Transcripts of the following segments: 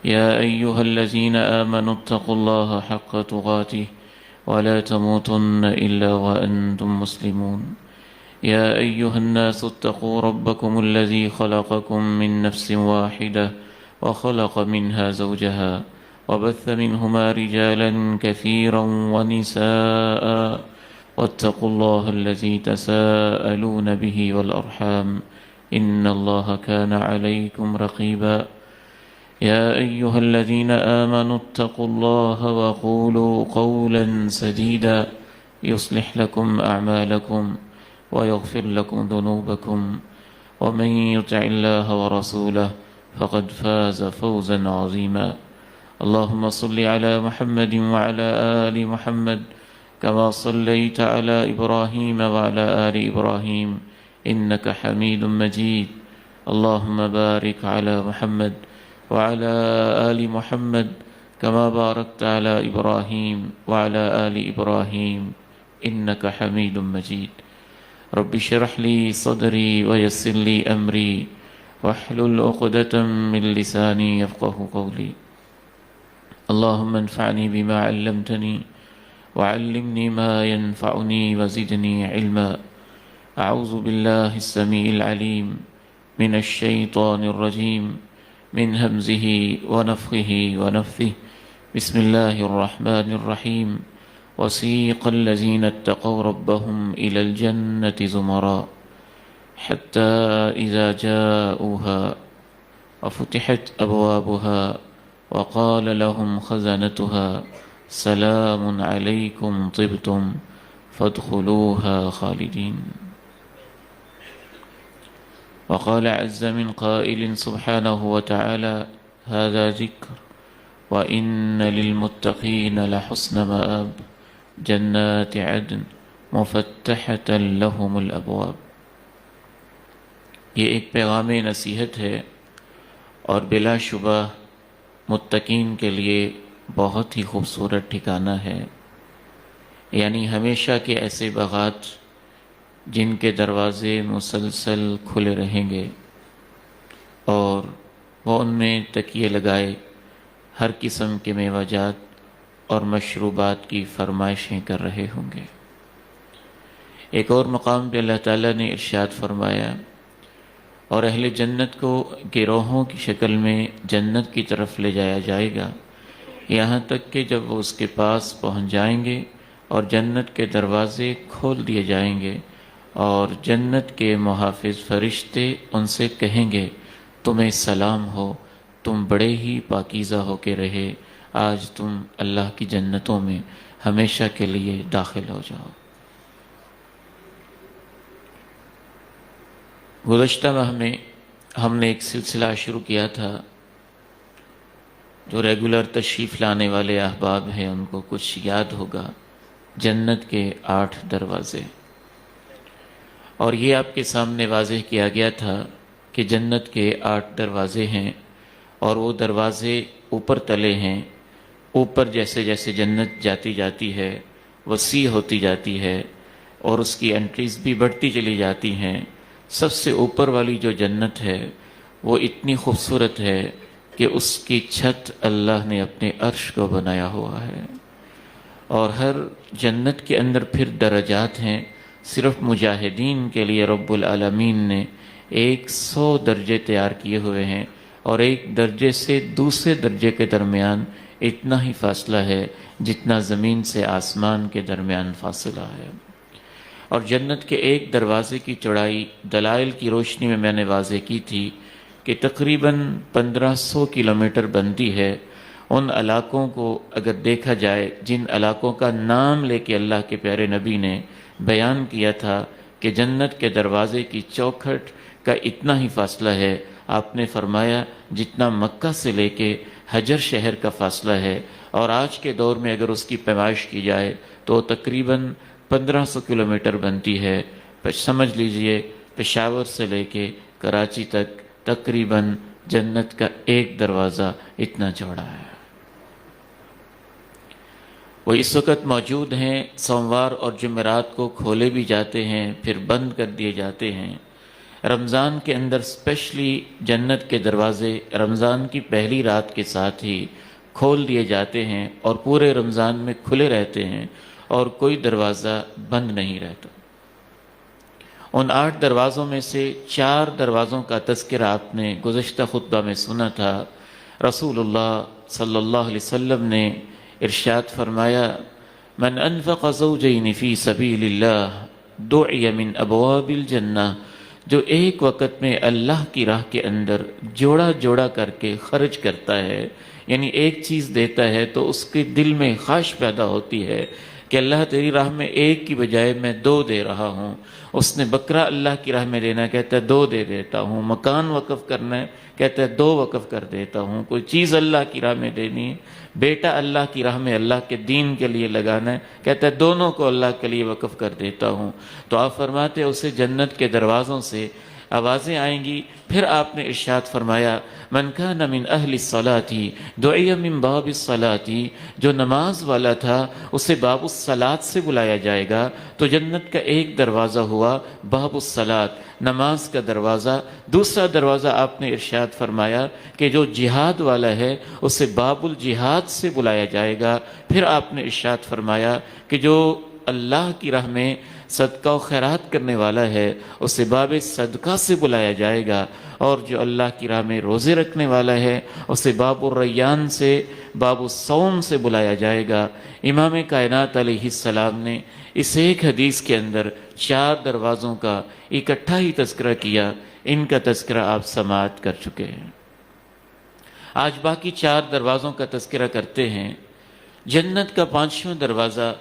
يا أيها الذين آمنوا اتقوا الله حق تقاته ولا تموتن إلا وأنتم مسلمون. يا أيها الناس اتقوا ربكم الذي خلقكم من نفس واحدة وخلق منها زوجها وبث منهما رجالا كثيرا ونساء واتقوا الله الذي تساءلون به والأرحام إن الله كان عليكم رقيبا. يا أيها الذين آمنوا اتقوا الله وقولوا قولا سديدا يصلح لكم أعمالكم ويغفر لكم ذنوبكم ومن يطع الله ورسوله فقد فاز فوزا عظيما. اللهم صل على محمد وعلى آل محمد كما صليت على إبراهيم وعلى آل إبراهيم إنك حميد مجيد. اللهم بارك على محمد وعلى آل محمد كما باركت على إبراهيم وعلى آل إبراهيم إنك حميد مجيد. رب اشرح لي صدري ويسر لي أمري واحلل عقدة من لساني يفقه قولي. اللهم انفعني بما علمتني وعلمني ما ينفعني وزدني علما. أعوذ بالله السميع العليم من الشيطان الرجيم من همزه ونفخه ونفثه. بسم الله الرحمن الرحيم. وسيق الذين اتقوا ربهم إلى الجنة زمرا حتى إذا جاءوها وفتحت أبوابها وقال لهم خزنتها سلام عليكم طبتم فادخلوها خالدين. وقال عز من قائل سبحانه وتعالى هذا ذكر وإن للمتقين لحسن مآب جنات عدن مفتحة لهم الأبواب. یہ ایک پیغام نصیحت ہے اور بلا شبہ متقین کے لیے بہت ہی خوبصورت ٹھکانہ ہے، یعنی ہمیشہ کے ایسے باغات جن کے دروازے مسلسل کھلے رہیں گے اور وہ ان میں تکیے لگائے ہر قسم کے میوہ جات اور مشروبات کی فرمائشیں کر رہے ہوں گے۔ ایک اور مقام پہ اللہ تعالیٰ نے ارشاد فرمایا اور اہل جنت کو گروہوں کی شکل میں جنت کی طرف لے جایا جائے گا، یہاں تک کہ جب وہ اس کے پاس پہنچ جائیں گے اور جنت کے دروازے کھول دیے جائیں گے اور جنت کے محافظ فرشتے ان سے کہیں گے تمہیں سلام ہو، تم بڑے ہی پاکیزہ ہو کے رہے، آج تم اللہ کی جنتوں میں ہمیشہ کے لیے داخل ہو جاؤ۔ گزشتہ ماہ میں ہم نے ایک سلسلہ شروع کیا تھا، جو ریگولر تشریف لانے والے احباب ہیں ان کو کچھ یاد ہوگا، جنت کے 8 دروازے، اور یہ آپ کے سامنے واضح کیا گیا تھا کہ جنت کے 8 دروازے ہیں اور وہ دروازے اوپر تلے ہیں۔ اوپر جیسے جیسے جنت جاتی ہے وسیع ہوتی جاتی ہے اور اس کی انٹریز بھی بڑھتی چلی جاتی ہیں۔ سب سے اوپر والی جو جنت ہے وہ اتنی خوبصورت ہے کہ اس کی چھت اللہ نے اپنے عرش کو بنایا ہوا ہے، اور ہر جنت کے اندر پھر درجات ہیں۔ صرف مجاہدین کے لیے رب العالمین نے 100 درجے تیار کیے ہوئے ہیں، اور ایک درجے سے دوسرے درجے کے درمیان اتنا ہی فاصلہ ہے جتنا زمین سے آسمان کے درمیان فاصلہ ہے۔ اور جنت کے ایک دروازے کی چوڑائی دلائل کی روشنی میں نے واضح کی تھی کہ تقریباً 1500 کلومیٹر بنتی ہے۔ ان علاقوں کو اگر دیکھا جائے جن علاقوں کا نام لے کے اللہ کے پیارے نبی نے بیان کیا تھا کہ جنت کے دروازے کی چوکھٹ کا اتنا ہی فاصلہ ہے، آپ نے فرمایا جتنا مکہ سے لے کے حجر شہر کا فاصلہ ہے، اور آج کے دور میں اگر اس کی پیمائش کی جائے تو تقریباً 1500 کلومیٹر بنتی ہے۔ سمجھ لیجئے پشاور سے لے کے کراچی تک تقریباً جنت کا ایک دروازہ اتنا چوڑا ہے۔ وہ اس وقت موجود ہیں، سوموار اور جمعرات کو کھولے بھی جاتے ہیں پھر بند کر دیے جاتے ہیں، رمضان کے اندر اسپیشلی جنت کے دروازے رمضان کی پہلی رات کے ساتھ ہی کھول دیے جاتے ہیں اور پورے رمضان میں کھلے رہتے ہیں اور کوئی دروازہ بند نہیں رہتا۔ ان 8 دروازوں میں سے 4 دروازوں کا تذکرہ آپ نے گزشتہ خطبہ میں سنا تھا۔ رسول اللہ صلی اللہ علیہ وسلم نے ارشاد فرمایا، من انفق زوجین فی سبیل اللہ دعی من ابواب الجنہ، جو ایک وقت میں اللہ کی راہ کے اندر جوڑا جوڑا کر کے خرچ کرتا ہے، یعنی ایک چیز دیتا ہے تو اس کے دل میں خواہش پیدا ہوتی ہے کہ اللہ تیری راہ میں ایک کی بجائے میں 2 دے رہا ہوں۔ اس نے بکرا اللہ کی راہ میں دینا، کہتا ہے 2 دے دیتا ہوں۔ مکان وقف کرنا ہے، کہتا ہے 2 وقف کر دیتا ہوں۔ کوئی چیز اللہ کی راہ میں دینی ہے، بیٹا اللہ کی راہ میں اللہ کے دین کے لیے لگانا ہے، کہتا ہے دونوں کو اللہ کے لیے وقف کر دیتا ہوں۔ تو آپ فرماتے اسے جنت کے دروازوں سے آوازیں آئیں گی۔ پھر آپ نے ارشاد فرمایا، من کان من اہل الصلاۃ دعی من باب الصلاۃ، جو نماز والا تھا اسے باب الصلاۃ سے بلایا جائے گا۔ تو جنت کا ایک دروازہ ہوا باب الصلاۃ، نماز کا دروازہ۔ دوسرا دروازہ آپ نے ارشاد فرمایا کہ جو جہاد والا ہے اسے باب الجہاد سے بلایا جائے گا۔ پھر آپ نے ارشاد فرمایا کہ جو اللہ کی راہ میں صدقہ و خیرات کرنے والا ہے اسے باب صدقہ سے بلایا جائے گا، اور جو اللہ کی راہ میں روزے رکھنے والا ہے اسے باب الریان سے، باب الصوم سے بلایا جائے گا۔ امام کائنات علیہ السلام نے اس ایک حدیث کے اندر 4 دروازوں کا اکٹھا ہی تذکرہ کیا۔ ان کا تذکرہ آپ سماعت کر چکے ہیں۔ آج باقی 4 دروازوں کا تذکرہ کرتے ہیں۔ جنت کا 5واں دروازہ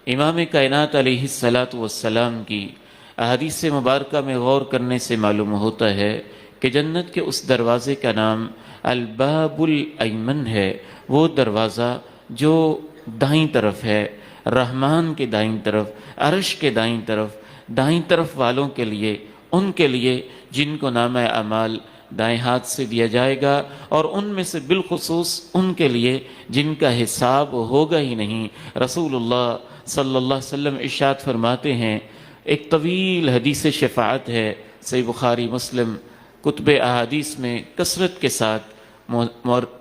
امام کائنات علیہ السلام کی احادیث مبارکہ میں غور کرنے سے معلوم ہوتا ہے کہ جنت کے اس دروازے کا نام الباب الایمن ہے، وہ دروازہ جو دائیں طرف ہے، رحمان کے دائیں طرف، عرش کے دائیں طرف والوں کے لیے، ان کے لیے جن کو نامہ اعمال دائیں ہاتھ سے دیا جائے گا، اور ان میں سے بالخصوص ان کے لیے جن کا حساب ہوگا ہی نہیں۔ رسول اللہ صلی اللہ علیہ وسلم ارشاد فرماتے ہیں، ایک طویل حدیث شفاعت ہے، صحیح بخاری مسلم کتب احادیث میں کثرت کے ساتھ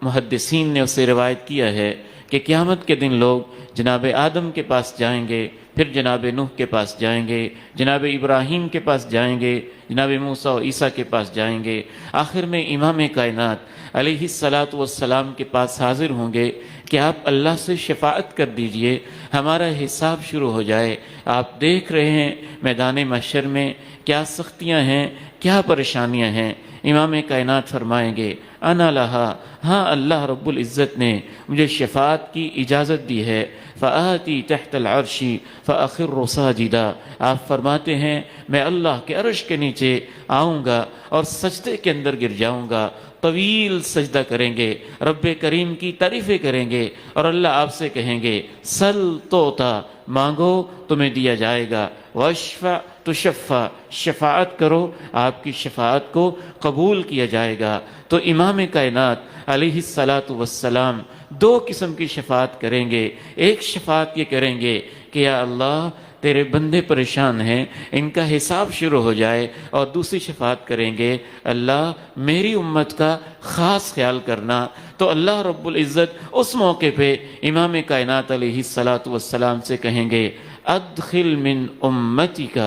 محدثین نے اسے روایت کیا ہے کہ قیامت کے دن لوگ جناب آدم کے پاس جائیں گے، پھر جناب نوح کے پاس جائیں گے، جناب ابراہیم کے پاس جائیں گے، جناب موسیٰ و عیسیٰ کے پاس جائیں گے، آخر میں امام کائنات علیہ السلام کے پاس حاضر ہوں گے کہ آپ اللہ سے شفاعت کر دیجئے، ہمارا حساب شروع ہو جائے۔ آپ دیکھ رہے ہیں میدان محشر میں کیا سختیاں ہیں، کیا پریشانیاں ہیں۔ امام کائنات فرمائیں گے، انا لہا، ہاں اللہ رب العزت نے مجھے شفاعت کی اجازت دی ہے، فآتی تحت العرش فاخر ساجدا۔ آپ فرماتے ہیں میں اللہ کے عرش کے نیچے آؤں گا اور سجدے کے اندر گر جاؤں گا، طویل سجدہ کریں گے، رب کریم کی تعریفیں کریں گے، اور اللہ آپ سے کہیں گے سل توتا، مانگو تمہیں دیا جائے گا، واشفع تشفع، شفاعت کرو آپ کی شفاعت کو قبول کیا جائے گا۔ تو امام کائنات علیہ السلام 2 قسم کی شفاعت کریں گے۔ ایک شفاعت یہ کریں گے کہ یا اللہ تیرے بندے پریشان ہیں، ان کا حساب شروع ہو جائے، اور دوسری شفاعت کریں گے اللہ میری امت کا خاص خیال کرنا۔ تو اللہ رب العزت اس موقع پہ امام کائنات علیہ السلام سے کہیں گے ادخل من امتک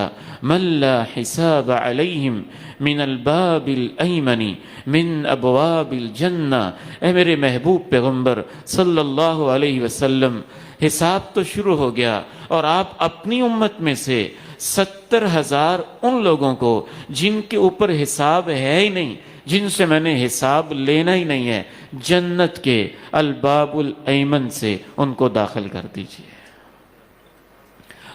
من لا حساب علیہم من الباب الایمن من ابواب الجنہ۔ اے میرے محبوب پیغمبر صلی اللہ علیہ وسلم، حساب تو شروع ہو گیا، اور آپ اپنی امت میں سے 70,000 ان لوگوں کو جن کے اوپر حساب ہے ہی نہیں، جن سے میں نے حساب لینا ہی نہیں ہے، جنت کے الباب الایمن سے ان کو داخل کر دیجیے۔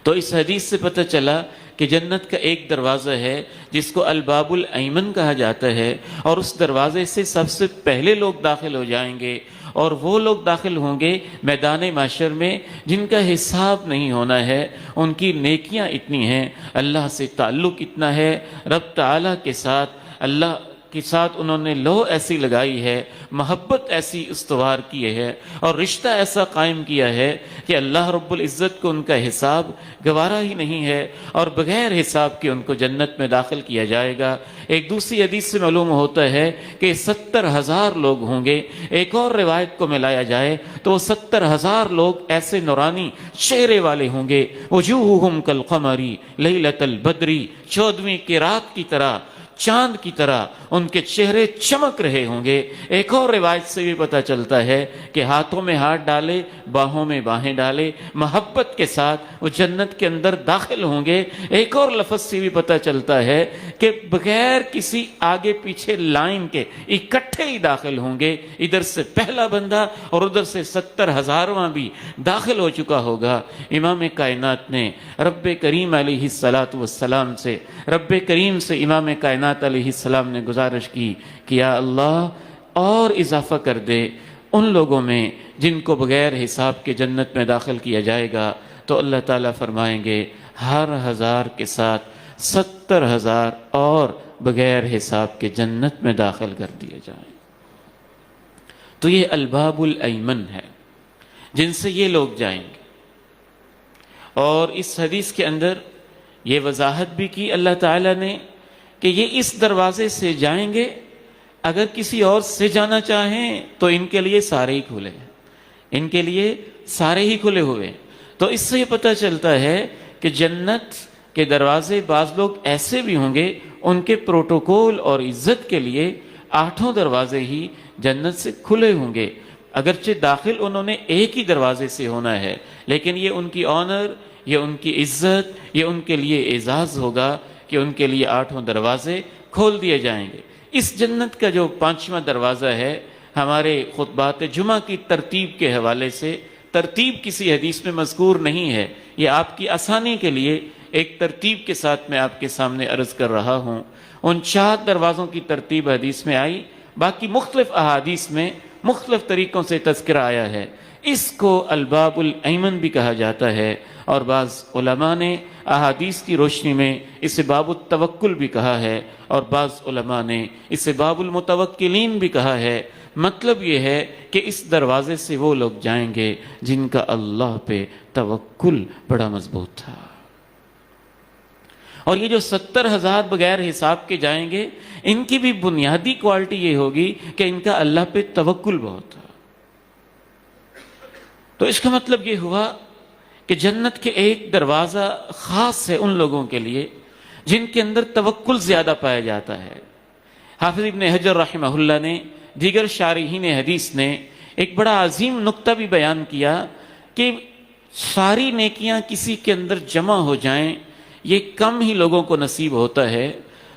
تو اس حدیث سے پتہ چلا کہ جنت کا ایک دروازہ ہے جس کو الباب الایمن کہا جاتا ہے، اور اس دروازے سے سب سے پہلے لوگ داخل ہو جائیں گے، اور وہ لوگ داخل ہوں گے میدان محشر میں جن کا حساب نہیں ہونا ہے، ان کی نیکیاں اتنی ہیں، اللہ سے تعلق اتنا ہے، رب تعالیٰ کے ساتھ اللہ کے ساتھ انہوں نے لو ایسی لگائی ہے، محبت ایسی استوار کی ہے اور رشتہ ایسا قائم کیا ہے کہ اللہ رب العزت کو ان کا حساب گوارا ہی نہیں ہے اور بغیر حساب کے ان کو جنت میں داخل کیا جائے گا۔ ایک دوسری حدیث سے معلوم ہوتا ہے کہ 70,000 لوگ ہوں گے۔ ایک اور روایت کو ملایا جائے تو وہ 70,000 لوگ ایسے نورانی چہرے والے ہوں گے، وجوہہم کالقمر لیلۃ البدر، 14ویں کی رات کی طرح، چاند کی طرح ان کے چہرے چمک رہے ہوں گے۔ ایک اور روایت سے بھی پتہ چلتا ہے کہ ہاتھوں میں ہاتھ ڈالے، باہوں میں باہیں ڈالے، محبت کے ساتھ وہ جنت کے اندر داخل ہوں گے۔ ایک اور لفظ سے بھی پتہ چلتا ہے کہ بغیر کسی آگے پیچھے لائن کے اکٹھے ہی داخل ہوں گے۔ ادھر سے پہلا بندہ اور ادھر سے 70,000واں بھی داخل ہو چکا ہوگا۔ امام کائنات نے رب کریم علیہ السلام سے، رب کریم سے امام کائنات علیہ السلام نے گزارش کی کہ یا اللہ اور اضافہ کر دے ان لوگوں میں جن کو بغیر حساب کے جنت میں داخل کیا جائے گا۔ تو اللہ تعالیٰ فرمائیں گے ہر 1000 کے ساتھ 70,000 اور بغیر حساب کے جنت میں داخل کر دیے جائیں۔ تو یہ الباب الایمن ہے جن سے یہ لوگ جائیں گے۔ اور اس حدیث کے اندر یہ وضاحت بھی کی اللہ تعالیٰ نے کہ یہ اس دروازے سے جائیں گے، اگر کسی اور سے جانا چاہیں تو ان کے لیے سارے ہی کھلے ہیں، ان کے لیے سارے ہی کھلے ہوئے۔ تو اس سے یہ پتہ چلتا ہے کہ جنت کے دروازے بعض لوگ ایسے بھی ہوں گے ان کے پروٹوکول اور عزت کے لیے 8 دروازے ہی جنت سے کھلے ہوں گے، اگرچہ داخل انہوں نے ایک ہی دروازے سے ہونا ہے، لیکن یہ ان کی آنر، یہ ان کی عزت، یہ ان کے لیے اعزاز ہوگا کہ ان کے لیے 8 دروازے کھول دیے جائیں گے۔ اس جنت کا جو 5واں دروازہ ہے، ہمارے خطبات جمعہ کی ترتیب کے حوالے سے ترتیب کسی حدیث میں مذکور نہیں ہے، یہ آپ کی آسانی کے لیے ایک ترتیب کے ساتھ میں آپ کے سامنے عرض کر رہا ہوں۔ ان 4 دروازوں کی ترتیب حدیث میں آئی، باقی مختلف احادیث میں مختلف طریقوں سے تذکرہ آیا ہے۔ اس کو الباب الایمن بھی کہا جاتا ہے، اور بعض علماء نے احادیث کی روشنی میں اسے باب التوکل بھی کہا ہے، اور بعض علماء نے اسے باب المتوکلین بھی کہا ہے۔ مطلب یہ ہے کہ اس دروازے سے وہ لوگ جائیں گے جن کا اللہ پہ توکل بڑا مضبوط تھا۔ اور یہ جو 70,000 بغیر حساب کے جائیں گے، ان کی بھی بنیادی کوالٹی یہ ہوگی کہ ان کا اللہ پہ توکل بہت تھا۔ تو اس کا مطلب یہ ہوا کہ جنت کے ایک دروازہ خاص ہے ان لوگوں کے لیے جن کے اندر توکل زیادہ پایا جاتا ہے۔ حافظ ابن حجر رحمہ اللہ نے، دیگر شارحین حدیث نے ایک بڑا عظیم نقطہ بھی بیان کیا کہ ساری نیکیاں کسی کے اندر جمع ہو جائیں یہ کم ہی لوگوں کو نصیب ہوتا ہے۔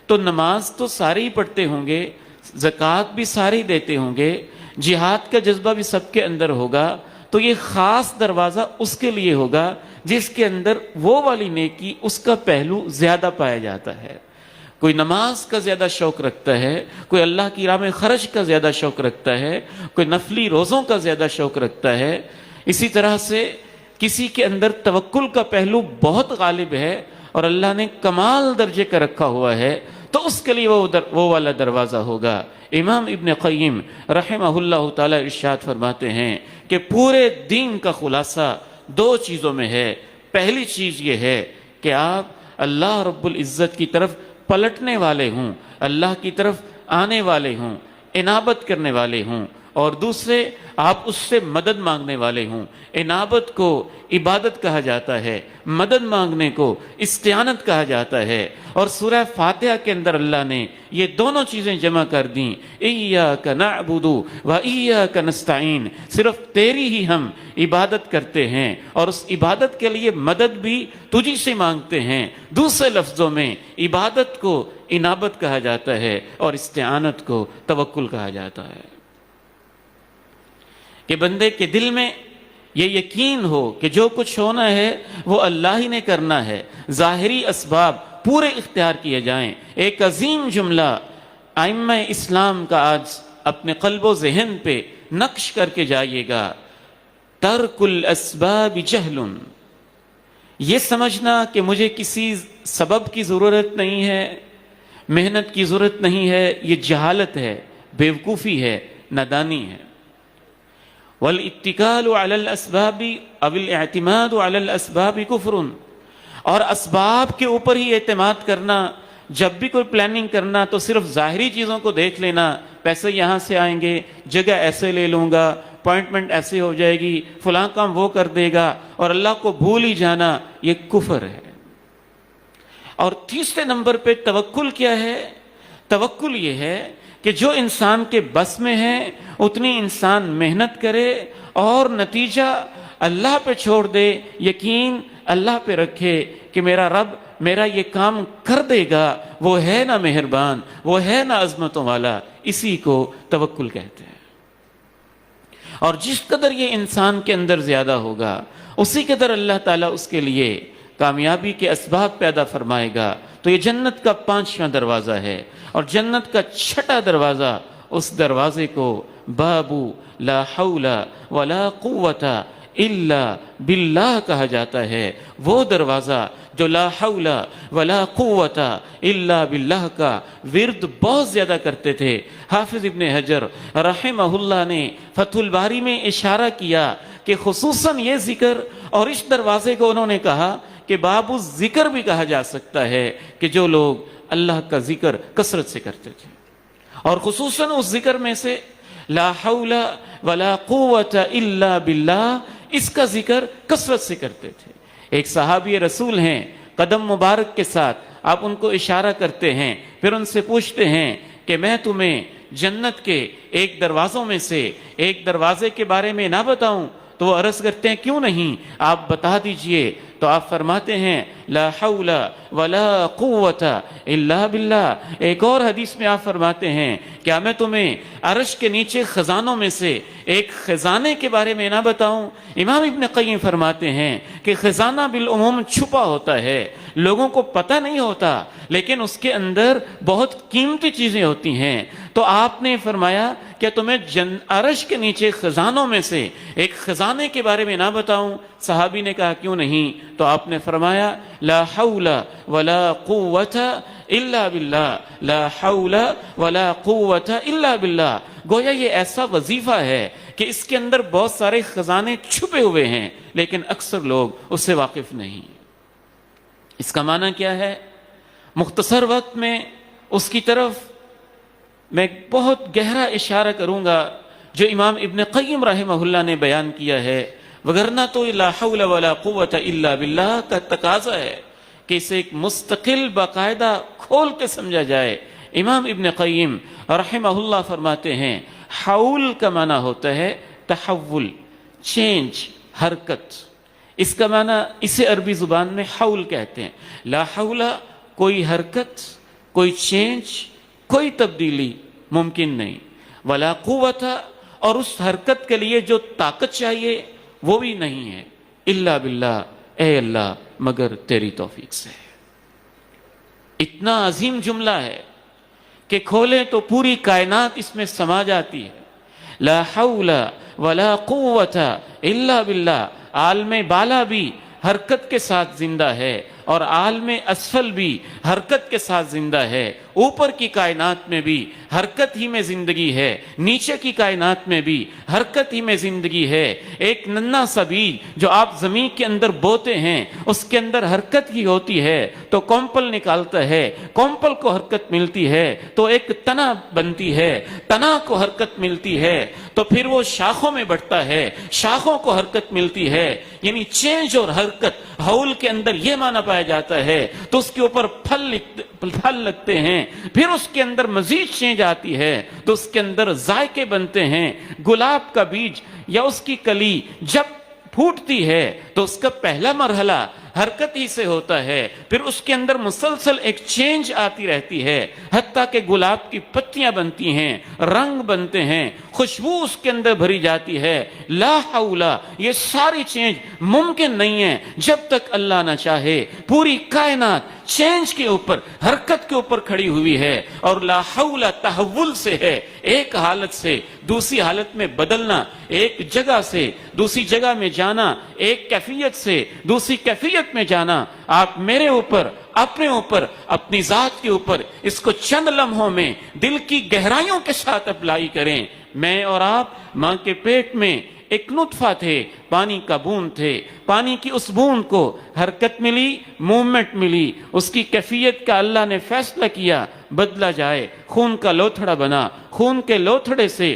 تو نماز تو سارے ہی پڑھتے ہوں گے، زکوٰۃ بھی سارے ہی دیتے ہوں گے، جہاد کا جذبہ بھی سب کے اندر ہوگا، تو یہ خاص دروازہ اس کے لیے ہوگا جس کے اندر وہ والی نیکی، اس کا پہلو زیادہ پایا جاتا ہے۔ کوئی نماز کا زیادہ شوق رکھتا ہے، کوئی اللہ کی راہ میں خرچ کا زیادہ شوق رکھتا ہے، کوئی نفلی روزوں کا زیادہ شوق رکھتا ہے۔ اسی طرح سے کسی کے اندر توکل کا پہلو بہت غالب ہے اور اللہ نے کمال درجے کا رکھا ہوا ہے، تو اس کے لیے وہ والا دروازہ ہوگا۔ امام ابن قیم رحمہ اللہ تعالی ارشاد فرماتے ہیں کہ پورے دین کا خلاصہ 2 چیزوں میں ہے۔ پہلی چیز یہ ہے کہ آپ اللہ رب العزت کی طرف پلٹنے والے ہوں، اللہ کی طرف آنے والے ہوں، انابت کرنے والے ہوں، اور دوسرے آپ اس سے مدد مانگنے والے ہوں۔ انابت کو عبادت کہا جاتا ہے، مدد مانگنے کو استعانت کہا جاتا ہے، اور سورہ فاتحہ کے اندر اللہ نے یہ دونوں چیزیں جمع کر دیں۔ ایاک نعبد و ایاک نستعین، صرف تیری ہی ہم عبادت کرتے ہیں اور اس عبادت کے لیے مدد بھی تجھی سے مانگتے ہیں۔ دوسرے لفظوں میں عبادت کو انابت کہا جاتا ہے اور استعانت کو توکل کہا جاتا ہے، کہ بندے کے دل میں یہ یقین ہو کہ جو کچھ ہونا ہے وہ اللہ ہی نے کرنا ہے، ظاہری اسباب پورے اختیار کیے جائیں۔ ایک عظیم جملہ ائمہ اسلام کا آج اپنے قلب و ذہن پہ نقش کر کے جائیے گا، ترک الاسباب جہل، یہ سمجھنا کہ مجھے کسی سبب کی ضرورت نہیں ہے، محنت کی ضرورت نہیں ہے، یہ جہالت ہے، بیوقوفی ہے، نادانی ہے۔ والاتکال علی الاسباب او الاعتماد علی الاسباب کفر، اور اسباب کے اوپر ہی اعتماد کرنا، جب بھی کوئی پلاننگ کرنا تو صرف ظاہری چیزوں کو دیکھ لینا، پیسے یہاں سے آئیں گے، جگہ ایسے لے لوں گا، اپوائنٹمنٹ ایسے ہو جائے گی، فلاں کام وہ کر دے گا، اور اللہ کو بھول ہی جانا، یہ کفر ہے۔ اور تیسرے نمبر پہ توکل کیا ہے؟ توکل یہ ہے کہ جو انسان کے بس میں ہے اتنی انسان محنت کرے اور نتیجہ اللہ پہ چھوڑ دے، یقین اللہ پہ رکھے کہ میرا رب میرا یہ کام کر دے گا، وہ ہے نا مہربان، وہ ہے نا عظمتوں والا، اسی کو توکل کہتے ہیں۔ اور جس قدر یہ انسان کے اندر زیادہ ہوگا اسی قدر اللہ تعالیٰ اس کے لیے کامیابی کے اسباب پیدا فرمائے گا۔ تو یہ جنت کا 5واں دروازہ ہے، اور جنت کا 6واں دروازہ، اس دروازے کو بابو لا حول ولا قوت الا باللہ کہا جاتا ہے۔ وہ دروازہ جو لا حول ولا قوت الا باللہ کا ورد بہت زیادہ کرتے تھے۔ حافظ ابن حجر رحمہ اللہ نے فتح الباری میں اشارہ کیا کہ خصوصاً یہ ذکر، اور اس دروازے کو انہوں نے کہا کہ باب الذکر بھی کہا جا سکتا ہے، کہ جو لوگ اللہ کا ذکر کثرت سے کرتے تھے، اور خصوصاً اس ذکر میں سے لا حول ولا قوت الا باللہ، اس کا ذکر کثرت سے کرتے تھے۔ ایک صحابی رسول ہیں، قدم مبارک کے ساتھ آپ ان کو اشارہ کرتے ہیں، پھر ان سے پوچھتے ہیں کہ میں تمہیں جنت کے ایک دروازوں میں سے ایک دروازے کے بارے میں نہ بتاؤں؟ تو وہ عرض کرتے ہیں کیوں نہیں، آپ بتا دیجئے۔ تو آپ فرماتے ہیں لا حول ولا قوت الا باللہ۔ ایک اور حدیث میں آپ فرماتے ہیں کیا میں تمہیں عرش کے نیچے خزانوں میں سے ایک خزانے کے بارے میں نہ بتاؤں؟ امام ابن قیم فرماتے ہیں کہ خزانہ بالعموم چھپا ہوتا ہے، لوگوں کو پتہ نہیں ہوتا، لیکن اس کے اندر بہت قیمتی چیزیں ہوتی ہیں۔ تو آپ نے فرمایا کہ تمہیں عرش کے نیچے خزانوں میں سے ایک خزانے کے بارے میں نہ بتاؤں؟ صحابی نے کہا کیوں نہیں؟ تو آپ نے فرمایا لا حول ولا قوت الا باللہ، لا حول ولا قوت الا باللہ۔ گویا یہ ایسا وظیفہ ہے کہ اس کے اندر بہت سارے خزانے چھپے ہوئے ہیں، لیکن اکثر لوگ اس سے واقف نہیں۔ اس کا معنی کیا ہے؟ مختصر وقت میں اس کی طرف میں بہت گہرا اشارہ کروں گا جو امام ابن قیم رحمہ اللہ نے بیان کیا ہے، وگرنہ تو لا حول ولا قوت الا باللہ کا تقاضا ہے کہ اسے ایک مستقل باقاعدہ کھول کے سمجھا جائے۔ امام ابن قیم رحمہ اللہ فرماتے ہیں حول کا معنی ہوتا ہے تحول، چینج، حرکت۔ اس کا معنی اسے عربی زبان میں حول کہتے ہیں۔ لا حول کوئی حرکت، کوئی چینج، کوئی تبدیلی ممکن نہیں، ولا قوت اور اس حرکت کے لیے جو طاقت چاہیے وہ بھی نہیں ہے، الا باللہ اے اللہ مگر تیری توفیق سے۔ اتنا عظیم جملہ ہے کہ کھولیں تو پوری کائنات اس میں سما جاتی ہے۔ لا حول ولا قوت الا باللہ، عالم بالا بھی حرکت کے ساتھ زندہ ہے، اور عالم اسفل بھی حرکت کے ساتھ زندہ ہے۔ اوپر کی کائنات میں بھی حرکت ہی میں زندگی ہے، نیچے کی کائنات میں بھی حرکت ہی میں زندگی ہے۔ ایک ننھا سا بیج جو آپ زمین کے اندر بوتے ہیں اس کے اندر حرکت ہی ہوتی ہے، تو کومپل نکالتا ہے، کومپل کو حرکت ملتی ہے تو ایک تنا بنتی ہے، تنا کو حرکت ملتی ہے تو پھر وہ شاخوں میں بڑھتا ہے، شاخوں کو حرکت ملتی ہے۔ یعنی چینج اور حرکت حول کے اندر یہ معنی پایا جاتا ہے۔ تو اس کے اوپر پھل لگتے ہیں، پھر اس کے اندر مزید چینج آتی ہے تو اس کے اندر ذائقے بنتے ہیں۔ گلاب کا بیج یا اس کی کلی جب پھوٹتی ہے تو اس کا پہلا مرحلہ حرکت ہی سے ہوتا ہے، پھر اس کے اندر مسلسل ایک چینج آتی رہتی ہے، حتیٰ کہ گلاب کی پتیاں بنتی ہیں، رنگ بنتے ہیں، خوشبو اس کے اندر بھری جاتی ہے۔ لا حول، یہ ساری چینج ممکن نہیں ہے جب تک اللہ نہ چاہے۔ پوری کائنات چینج کے اوپر، حرکت کے اوپر کھڑی ہوئی ہے، اور لا حول تحول سے ہے، ایک حالت سے دوسری حالت میں بدلنا، ایک جگہ سے دوسری جگہ میں جانا، ایک کیفیت سے دوسری کیفیت میں جانا۔ آپ میرے اوپر اپنے اوپر، اپنی ذات کے اوپر اس کو چند لمحوں میں دل کی گہرائیوں کے ساتھ اپلائی کریں۔ میں اور آپ ماں کے پیٹ میں ایک نطفہ تھے، پانی کا بوند تھے، پانی کی اس بوند کو حرکت ملی، موومنٹ ملی، اس کی کیفیت کا اللہ نے فیصلہ کیا بدلا جائے، خون کا لوتھڑا بنا، خون کے لوتھڑے سے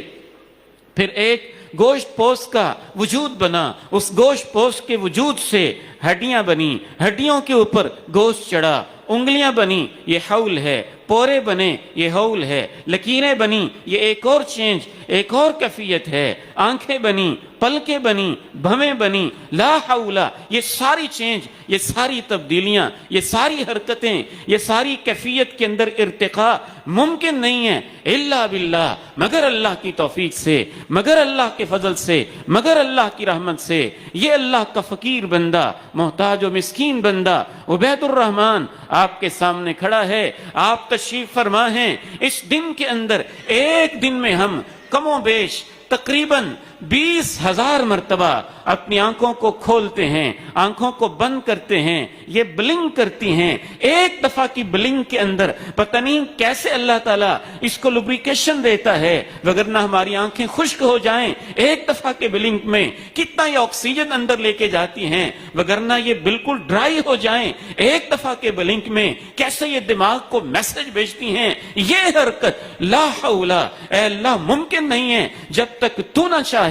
پھر ایک گوشت پوست کا وجود بنا، اس گوشت پوست کے وجود سے ہڈیاں بنی، ہڈیوں کے اوپر گوشت چڑھا، انگلیاں بنی، یہ حول ہے، پورے بنے، یہ حول ہے، لکیریں بنی، یہ ایک اور چینج، ایک اور کیفیت ہے، آنکھیں بنی، پلکیں بنی، بھویں بنی، لا حول، یہ ساری چینج، یہ ساری تبدیلیاں، یہ ساری حرکتیں، یہ ساری کیفیت کے اندر ارتقاء ممکن نہیں ہے الا باللہ، مگر اللہ کی توفیق سے، مگر اللہ کے فضل سے، مگر اللہ کی رحمت سے۔ یہ اللہ کا فقیر بندہ، محتاج و مسکین بندہ عبید الرحمن آپ کے سامنے کھڑا ہے، آپ تشریف فرما ہیں۔ اس دن کے اندر ایک دن میں ہم کم و بیش تقریباً 20,000 مرتبہ اپنی آنکھوں کو کھولتے ہیں، آنکھوں کو بند کرتے ہیں، یہ بلنک کرتی ہیں۔ ایک دفعہ کی بلنک کے اندر پتہ نہیں کیسے اللہ تعالیٰ اس کو لبریکیشن دیتا ہے، وگرنہ ہماری آنکھیں خشک ہو جائیں ایک دفعہ کے بلنک میں کتنا یہ آکسیجن اندر لے کے جاتی ہیں، وگرنہ یہ بالکل ڈرائی ہو جائیں ایک دفعہ کے بلنک میں کیسے یہ دماغ کو میسج بھیجتی ہیں۔ یہ حرکت لا حول، اے اللہ ممکن نہیں ہے جب تک تو نہ چاہے۔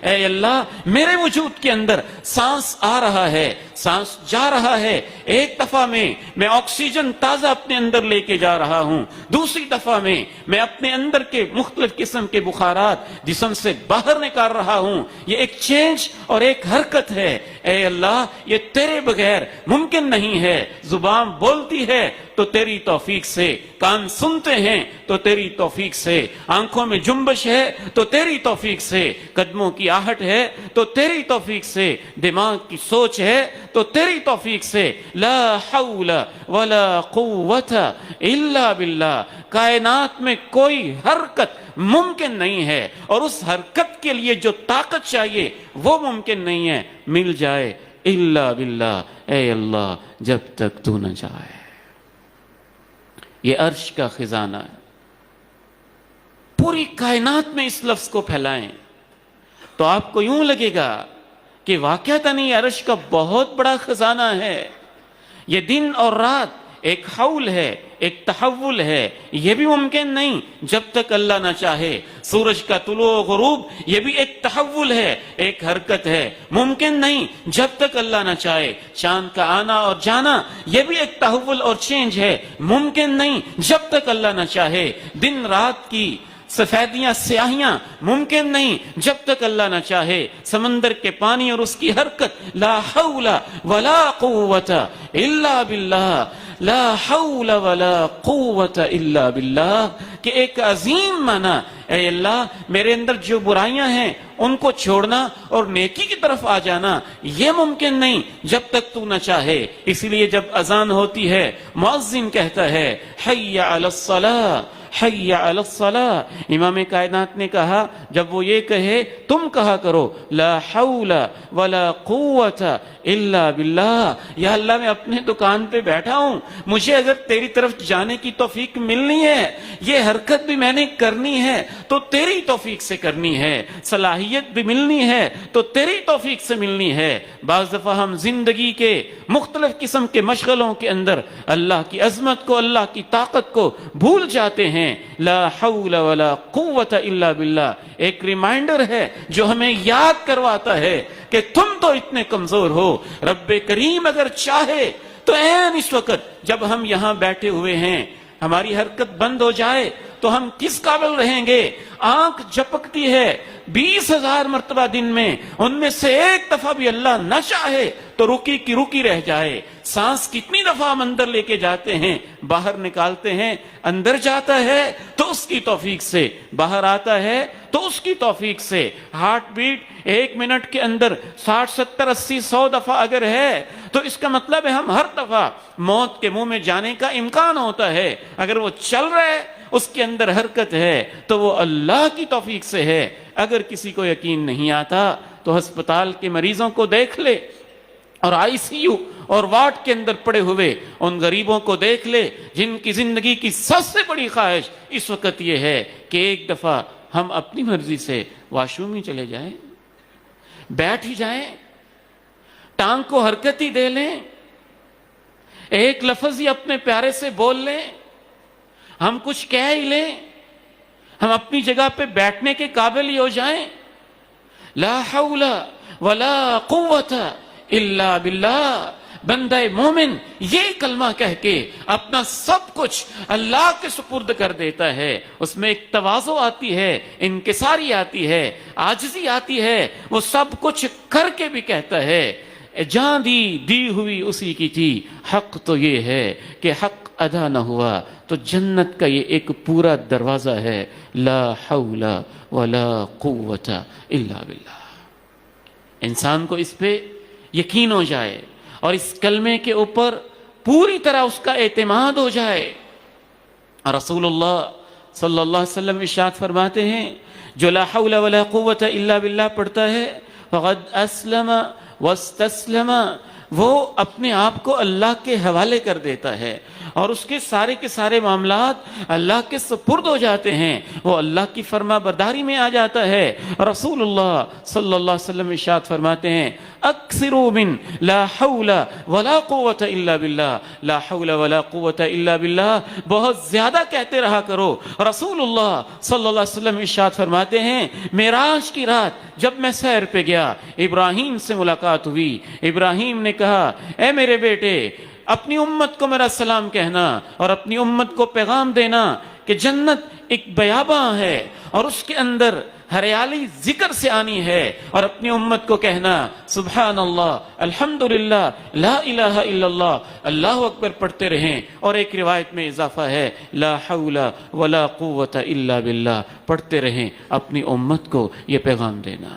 اے اللہ میرے وجود کے اندر سانس آ رہا ہے، سانس جا رہا ہے، ایک دفعہ میں آکسیجن تازہ اپنے اندر لے کے جا رہا ہوں، دوسری دفعہ میں اپنے اندر کے مختلف قسم کے بخارات جسم سے باہر نکال رہا ہوں۔ یہ ایک چینج اور ایک حرکت ہے۔ اے اللہ یہ تیرے بغیر ممکن نہیں ہے۔ زبان بولتی ہے تو تیری توفیق سے، کان سنتے ہیں تو تیری توفیق سے، آنکھوں میں جنبش ہے تو تیری توفیق سے، قدموں کی آہٹ ہے تو تیری توفیق سے، دماغ کی سوچ ہے تو تیری توفیق سے۔ لا حول ولا قوت الا باللہ، کائنات میں کوئی حرکت ممکن نہیں ہے، اور اس حرکت کے لیے جو طاقت چاہیے وہ ممکن نہیں ہے مل جائے الا باللہ۔ اے اللہ جب تک تو نہ چاہے۔ یہ عرش کا خزانہ ہے، پوری کائنات میں اس لفظ کو پھیلائیں تو آپ کو یوں لگے گا کہ واقعتاً یہ عرش کا بہت بڑا خزانہ ہے۔ یہ دن اور رات ایک حول ہے، ایک تحول ہے، یہ بھی ممکن نہیں جب تک اللہ نہ چاہے۔ سورج کا طلوع و غروب یہ بھی ایک تحول ہے، ایک حرکت ہے، ممکن نہیں جب تک اللہ نہ چاہے۔ چاند کا آنا اور جانا یہ بھی ایک تحول اور چینج ہے، ممکن نہیں جب تک اللہ نہ چاہے۔ دن رات کی سفیدیاں سیاہیاں ممکن نہیں جب تک اللہ نہ چاہے۔ سمندر کے پانی اور اس کی حرکت لا حول ولا قوت الا باللہ، لا حول ولا قوت الا باللہ، کہ ایک عظیم معنی اے اللہ میرے اندر جو برائیاں ہیں ان کو چھوڑنا اور نیکی کی طرف آ جانا یہ ممکن نہیں جب تک تو نہ چاہے۔ اسی لیے جب اذان ہوتی ہے مؤذن کہتا ہے حی علی الصلاۃ، حی علی الصلاۃ۔ امام کائنات نے کہا جب وہ یہ کہے تم کہا کرو لا حول ولا قوت الا باللہ۔ یا اللہ میں اپنے دکان پہ بیٹھا ہوں، مجھے اگر تیری طرف جانے کی توفیق ملنی ہے، یہ حرکت بھی میں نے کرنی ہے تو تیری توفیق سے کرنی ہے، صلاحیت بھی ملنی ہے تو تیری توفیق سے ملنی ہے۔ بعض دفعہ ہم زندگی کے مختلف قسم کے مشغلوں کے اندر اللہ کی عظمت کو، اللہ کی طاقت کو بھول جاتے ہیں۔ لا حول ولا قوت الا باللہ ایک ریمائنڈر ہے جو ہمیں یاد کرواتا ہے کہ تم تو اتنے کمزور ہو، رب کریم اگر چاہے تو عین اس وقت جب ہم یہاں بیٹھے ہوئے ہیں ہماری حرکت بند ہو جائے تو ہم کس قابل رہیں گے؟ آنکھ جھپکتی ہے 20,000 مرتبہ دن میں، ان میں سے ایک دفعہ بھی اللہ نہ چاہے تو رکی کی رکی رہ جائے۔ سانس کتنی دفعہ ہم اندر لے کے جاتے ہیں، باہر نکالتے ہیں، اندر جاتا ہے تو اس کی توفیق سے، باہر آتا ہے تو اس کی توفیق سے۔ ہارٹ بیٹ ایک منٹ کے اندر 60 70 80 100 دفعہ اگر ہے تو اس کا مطلب ہے ہم ہر دفعہ موت کے منہ میں جانے کا امکان ہوتا ہے۔ اگر وہ چل رہا ہے، اس کے اندر حرکت ہے تو وہ اللہ کی توفیق سے ہے۔ اگر کسی کو یقین نہیں آتا تو ہسپتال کے مریضوں کو دیکھ لے اور اور وارڈ کے اندر پڑے ہوئے ان غریبوں کو دیکھ لے جن کی زندگی کی سب سے بڑی خواہش اس وقت یہ ہے کہ ایک دفعہ ہم اپنی مرضی سے واش روم میں چلے جائیں، بیٹھ ہی جائیں، ٹانگ کو حرکت ہی دے لیں، ایک لفظ ہی اپنے پیارے سے بول لیں، ہم کچھ کہہ ہی لیں، ہم اپنی جگہ پہ بیٹھنے کے قابل ہی ہو جائیں۔ لا حول ولا قوت الا باللہ۔ بندہ مومن یہ کلمہ کہہ کے اپنا سب کچھ اللہ کے سپرد کر دیتا ہے، اس میں ایک تواضع آتی ہے، انکساری آتی ہے، عاجزی آتی ہے، وہ سب کچھ کر کے بھی کہتا ہے جان دی ہوئی اسی کی تھی، حق تو یہ ہے کہ حق ادا نہ ہوا تو جنت کا یہ ایک پورا دروازہ ہے۔ لا حول ولا قوت الا باللہ۔ انسان کو اس پہ یقین ہو جائے اور اس کلمے کے اوپر پوری طرح اس کا اعتماد ہو جائے۔ رسول اللہ صلی اللہ علیہ وسلم ارشاد فرماتے ہیں جو لا حول ولا قوت الا باللہ پڑھتا ہے فقد اسلم واستسلم، وہ اپنے آپ کو اللہ کے حوالے کر دیتا ہے اور اس کے سارے معاملات اللہ کے سپرد ہو جاتے ہیں، وہ اللہ کی فرما برداری میں آ جاتا ہے۔ رسول اللہ صلی اللہ علیہ وسلم ارشاد فرماتے ہیں اکثروا من لا حول ولا قوت الا باللہ، لا حول ولا قوت الا باللہ بہت زیادہ کہتے رہا کرو۔ رسول اللہ صلی اللہ علیہ وسلم ارشاد فرماتے ہیں معراج کی رات جب میں سیر پہ گیا، ابراہیم سے ملاقات ہوئی، ابراہیم نے کہا اے میرے بیٹے اپنی امت کو میرا سلام کہنا اور اپنی امت کو پیغام دینا کہ جنت ایک بیاباں ہے اور اس کے اندر ہریالی ذکر سے آنی ہے، اور اپنی امت کو کہنا سبحان اللہ الحمدللہ لا الہ الا اللہ اللہ اکبر پڑھتے رہیں، اور ایک روایت میں اضافہ ہے لا حول ولا قوت الا باللہ پڑھتے رہیں، اپنی امت کو یہ پیغام دینا۔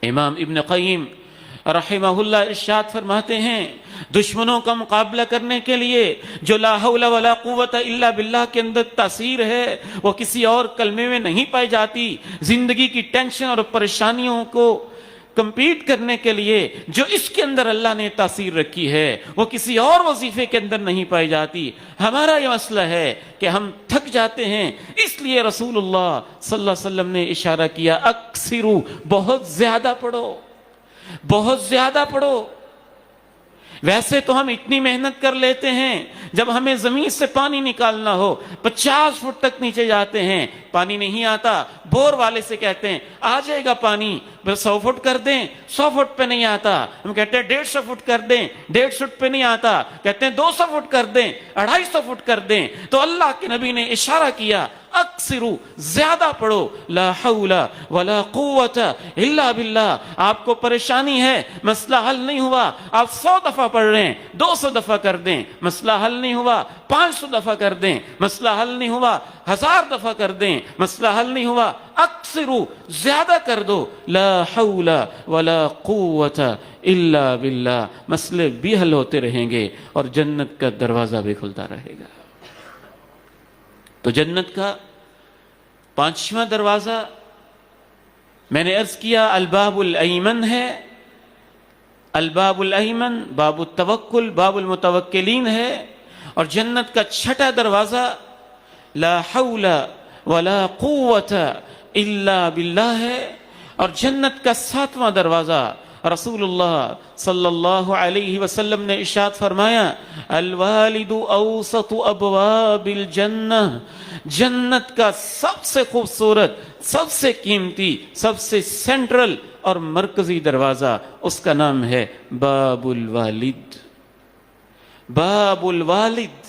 امام ابن قیم رحمہ اللہ ارشاد فرماتے ہیں دشمنوں کا مقابلہ کرنے کے لیے جو لا حول ولا قوت الا باللہ کے اندر تاثیر ہے وہ کسی اور کلمے میں نہیں پائی جاتی۔ زندگی کی ٹینشن اور پریشانیوں کو کمپیٹ کرنے کے لیے جو اس کے اندر اللہ نے تاثیر رکھی ہے وہ کسی اور وظیفے کے اندر نہیں پائی جاتی۔ ہمارا یہ مسئلہ ہے کہ ہم تھک جاتے ہیں، اس لیے رسول اللہ صلی اللہ علیہ وسلم نے اشارہ کیا اکثرو، بہت زیادہ پڑھو، بہت زیادہ پڑھو۔ ویسے تو ہم اتنی محنت کر لیتے ہیں جب ہمیں زمین سے پانی نکالنا ہو 50 فٹ تک نیچے جاتے ہیں، پانی نہیں آتا، بور والے سے کہتے ہیں آ جائے گا پانی، بس 100 فٹ کر دیں، 100 فٹ پہ نہیں آتا، ہم کہتے ہیں 150 فٹ کر دیں، 150 فٹ پہ نہیں آتا، کہتے ہیں 200 فٹ کر دیں، 250 فٹ کر دیں، تو اللہ کے نبی نے اشارہ کیا اکثرو، زیادہ پڑھو، لا حول ولا قوت الا باللہ۔ آپ کو پریشانی ہے، مسئلہ حل نہیں ہوا، آپ 100 دفعہ پڑھ رہے ہیں، 200 دفعہ کر دیں، مسئلہ حل نہیں ہوا، 500 دفعہ کر دیں، مسئلہ حل نہیں ہوا، 1000 دفعہ کر دیں، مسئلہ حل نہیں ہوا، اکثرو، زیادہ کر دو، لا حول ولا قوت الا باللہ، مسئلے بھی حل ہوتے رہیں گے اور جنت کا دروازہ بھی کھلتا رہے گا۔ تو جنت کا 5واں دروازہ میں نے عرض کیا الباب الایمن ہے، الباب الایمن باب التوکل، باب المتوکلین ہے، اور جنت کا 6واں دروازہ لا حول ولا قوت الا باللہ ہے، اور جنت کا 7واں دروازہ رسول اللہ صلی اللہ علیہ وسلم نے ارشاد فرمایا الوالد اوسط ابواب الجنہ، جنت کا سب سے خوبصورت، سب سے قیمتی، سب سے سینٹرل اور مرکزی دروازہ اس کا نام ہے باب الوالد۔ باب الوالد،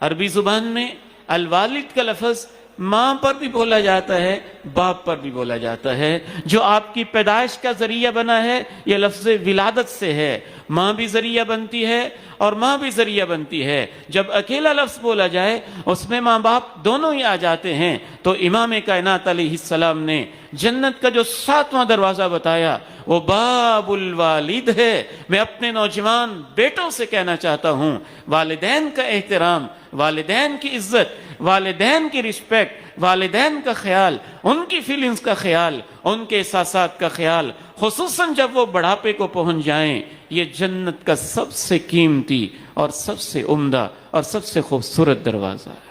عربی زبان میں الوالد کا لفظ ماں پر بھی بولا جاتا ہے، باپ پر بھی بولا جاتا ہے۔ جو آپ کی پیدائش کا ذریعہ بنا ہے یہ لفظ ولادت سے ہے، ماں بھی ذریعہ بنتی ہے اور ماں بھی ذریعہ بنتی ہے۔ جب اکیلا لفظ بولا جائے اس میں ماں باپ دونوں ہی آ جاتے ہیں، تو امام کائنات علیہ السلام نے جنت کا جو 7واں دروازہ بتایا وہ باب الوالد ہے۔ میں اپنے نوجوان بیٹوں سے کہنا چاہتا ہوں والدین کا احترام، والدین کی عزت، والدین کی رسپیکٹ، والدین کا خیال، ان کی فیلنگز کا خیال، ان کے احساسات کا خیال، خصوصاً جب وہ بڑھاپے کو پہنچ جائیں، یہ جنت کا سب سے قیمتی اور سب سے عمدہ اور سب سے خوبصورت دروازہ ہے۔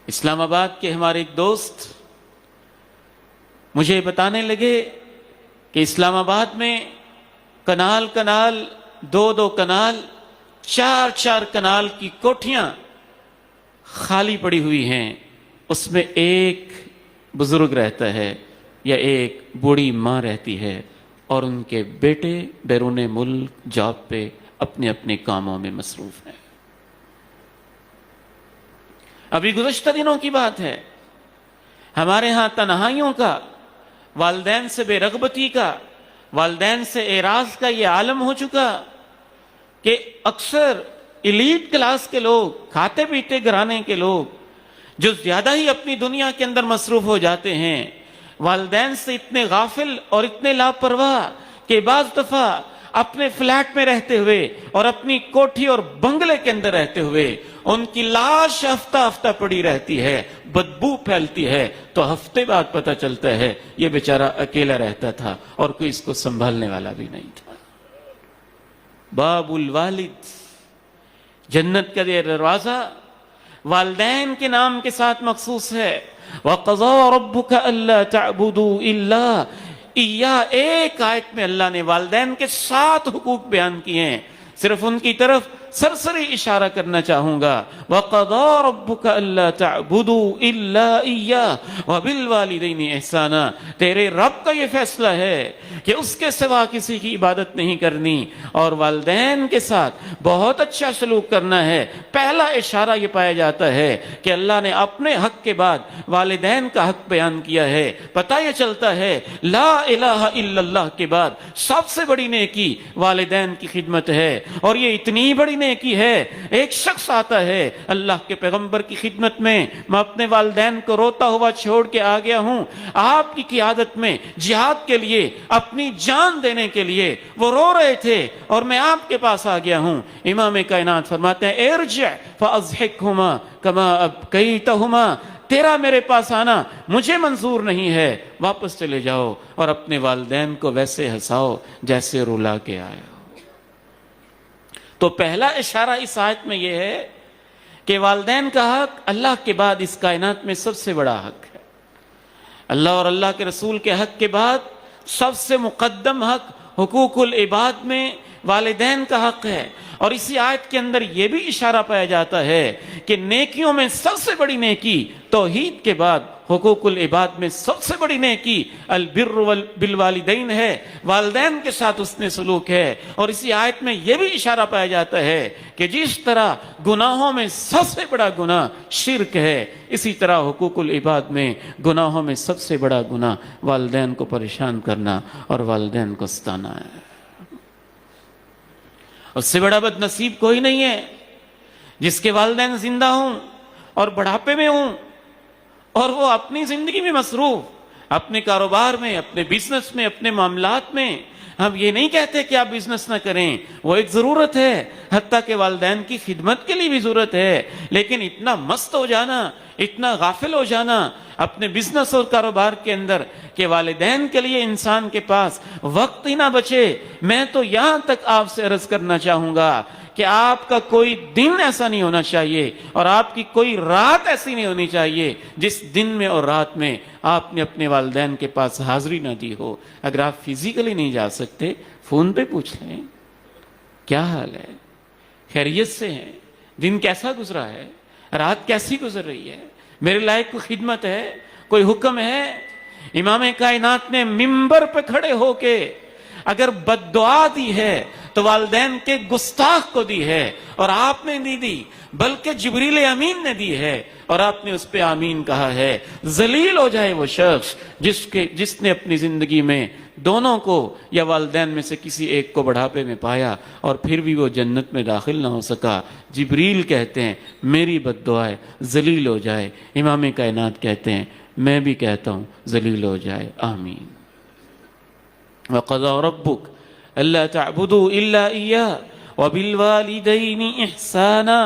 اسلام آباد کے ہمارے ایک دوست مجھے بتانے لگے کہ اسلام آباد میں کنال دو کنال، چار کنال کی کوٹھیاں خالی پڑی ہوئی ہیں، اس میں ایک بزرگ رہتا ہے یا ایک بوڑھی ماں رہتی ہے اور ان کے بیٹے بیرون ملک جاب پہ اپنے اپنے کاموں میں مصروف ہیں۔ ابھی گزشتہ دنوں کی بات ہے، ہمارے ہاں تنہائیوں کا، والدین سے بے رغبتی کا، والدین سے اعراض کا یہ عالم ہو چکا کہ اکثر ایلیٹ کلاس کے لوگ، کھاتے پیتے گھرانے کے لوگ جو زیادہ ہی اپنی دنیا کے اندر مصروف ہو جاتے ہیں، والدین سے اتنے غافل اور اتنے لاپرواہ کہ بعض دفعہ اپنے فلیٹ میں رہتے ہوئے اور اپنی کوٹھی اور بنگلے کے اندر رہتے ہوئے ان کی لاش ہفتہ پڑی رہتی ہے، بدبو پھیلتی ہے، تو ہفتے بعد پتہ چلتا ہے یہ بیچارہ اکیلا رہتا تھا اور کوئی اس کو سنبھالنے والا بھی نہیں تھا۔ باب الوالد، جنت کا یہ دروازہ والدین کے نام کے ساتھ مخصوص ہے۔ وَقَضَىٰ رَبُّكَ أَلَّا تَعْبُدُوا إِلَّا إِيَّاهُ، ایک آیت میں اللہ نے والدین کے 7 حقوق بیان کیے ہیں، صرف ان کی طرف سرسری اشارہ کرنا چاہوں گا۔ وَقَضَىٰ رَبُّكَ أَلَّا تَعْبُدُوا إِلَّا إِيَّاهُ وَبِالْوَالِدَيْنِ إِحْسَانًا، تیرے رب کا یہ فیصلہ ہے کہ اس کے سوا کسی کی عبادت نہیں کرنی اور والدین کے ساتھ بہت اچھا سلوک کرنا ہے۔ پہلا اشارہ یہ پایا جاتا ہے کہ اللہ نے اپنے حق کے بعد والدین کا حق بیان کیا ہے۔ پتہ یہ چلتا ہے لا الہ الا اللہ کے بعد سب سے بڑی نیکی والدین کی خدمت ہے، اور یہ اتنی بڑی نیکی ہے، ایک شخص آتا ہے اللہ کے پیغمبر کی خدمت میں، میں اپنے والدین کو روتا ہوا چھوڑ کے آ گیا ہوں، آپ کی قیادت میں جہاد کے لیے اپنی جان دینے کے لیے وہ رو رہے تھے اور میں آپ کے پاس آ گیا ہوں۔ امام کائنات فرماتے ہیں ارجع فاضحکہما کما ابکیتہما، تیرا میرے پاس آنا مجھے منظور نہیں ہے، واپس چلے جاؤ اور اپنے والدین کو ویسے ہنساؤ جیسے رلا کے آئے ہو۔ تو پہلا اشارہ اس آیت میں یہ ہے کہ والدین کا حق اللہ کے بعد اس کائنات میں سب سے بڑا حق ہے۔ اللہ اور اللہ کے رسول کے حق کے بعد سب سے مقدم حق حقوق العباد میں والدین کا حق ہے، اور اسی آیت کے اندر یہ بھی اشارہ پایا جاتا ہے کہ نیکیوں میں سب سے بڑی نیکی توحید کے بعد حقوق العباد میں سب سے بڑی نیکی البر بالوالدین ہے، والدین کے ساتھ اس نے سلوک ہے۔ اور اسی آیت میں یہ بھی اشارہ پایا جاتا ہے کہ جس طرح گناہوں میں سب سے بڑا گناہ شرک ہے، اسی طرح حقوق العباد میں گناہوں میں سب سے بڑا گناہ والدین کو پریشان کرنا اور والدین کو ستانا ہے۔ اس سے بڑا بد نصیب کوئی نہیں ہے جس کے والدین زندہ ہوں اور بڑھاپے میں ہوں اور وہ اپنی زندگی میں مصروف، اپنے کاروبار میں، اپنے بزنس میں، اپنے معاملات میں۔ ہم یہ نہیں کہتے کہ آپ بزنس نہ کریں، وہ ایک ضرورت ہے، حتیٰ کہ والدین کی خدمت کے لیے بھی ضرورت ہے، لیکن اتنا مست ہو جانا، اتنا غافل ہو جانا اپنے بزنس اور کاروبار کے اندر کہ والدین کے لیے انسان کے پاس وقت ہی نہ بچے۔ میں تو یہاں تک آپ سے عرض کرنا چاہوں گا کہ آپ کا کوئی دن ایسا نہیں ہونا چاہیے اور آپ کی کوئی رات ایسی نہیں ہونی چاہیے جس دن میں اور رات میں آپ نے اپنے والدین کے پاس حاضری نہ دی ہو۔ اگر آپ فزیکلی نہیں جا سکتے، فون پہ پوچھ لیں کیا حال ہے، خیریت سے ہیں، دن کیسا گزرا ہے، رات کیسی گزر رہی ہے، میرے لائق کوئی خدمت ہے، کوئی حکم ہے۔ امام کائنات نے منبر پہ کھڑے ہو کے اگر بد دعا دی ہے تو والدین کے گستاخ کو دی ہے، اور آپ نے نہیں دی بلکہ جبریل امین نے دی ہے، اور آپ نے اس پہ آمین کہا ہے۔ ذلیل ہو جائے وہ شخص جس نے اپنی زندگی میں دونوں کو یا والدین میں سے کسی ایک کو بڑھاپے میں پایا اور پھر بھی وہ جنت میں داخل نہ ہو سکا۔ جبریل کہتے ہیں میری بد دعا ہے ذلیل ہو جائے، امام کائنات کہتے ہیں میں بھی کہتا ہوں ذلیل ہو جائے، آمین۔ وَقَضَىٰ رَبُّكَ أَلَّا تَعْبُدُوا إِلَّا إِيَّاهُ وَبِالْوَالِدَيْنِ إِحْسَانًا،